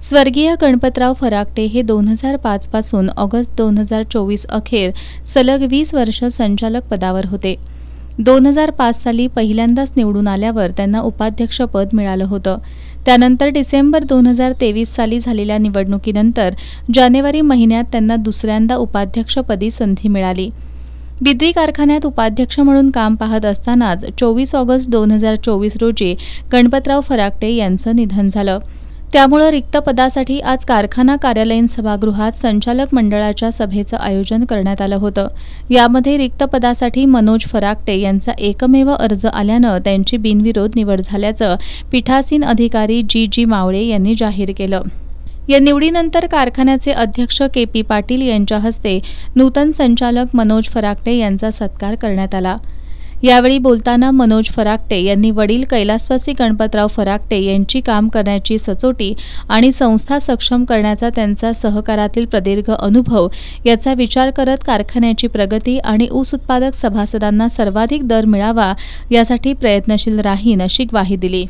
स्वर्गीय गणपतराव फराकटे हे 2005 पासून ऑगस्ट 2024 अखेर सलग 20 वर्ष संचालक पदावर होते. 2005 साली पहिल्यांदाच निवडून आल्यावर त्यांना उपाध्यक्षपद मिळालं होतं. त्यानंतर डिसेंबर 2023 साली झालेल्या निवडणुकीनंतर जानेवारी महिन्यात त्यांना दुसऱ्यांदा उपाध्यक्षपदी संधी मिळाली. बिद्री कारखान्यात उपाध्यक्ष म्हणून काम पाहत असतानाच 24 ऑगस्ट 2024 रोजी गणपतराव फराकटे यांचं निधन झालं. त्यामुळे रिक्त पदासाठी आज कारखाना कार्यालयीन सभागृहात संचालक मंडळाच्या सभेचं आयोजन करण्यात आलं होतं. यामध्ये रिक्त पदासाठी मनोज फराकटे यांचा एकमेव अर्ज आल्यानं त्यांची बिनविरोध निवड झाल्याचं पीठासीन अधिकारी जी मावळे यांनी जाहीर केलं. या निवडीनंतर कारखान्याचे अध्यक्ष के.पी. पाटील यांच्या हस्ते नूतन संचालक मनोज फराकटे यांचा सत्कार करण्यात आला. यावेळी बोलताना मनोज फराकटे यांनी वडील कैलासवासी गणपतराव फराकटे यांची काम करण्याची सचोटी आणि संस्था सक्षम करण्याचा त्यांचा सहकारातील प्रदीर्घ अनुभव याचा विचार करत कारखान्याची प्रगती आणि ऊस उत्पादक सभासदांना सर्वाधिक दर मिळावा यासाठी प्रयत्नशील राहीन अशी ग्वाही दिली.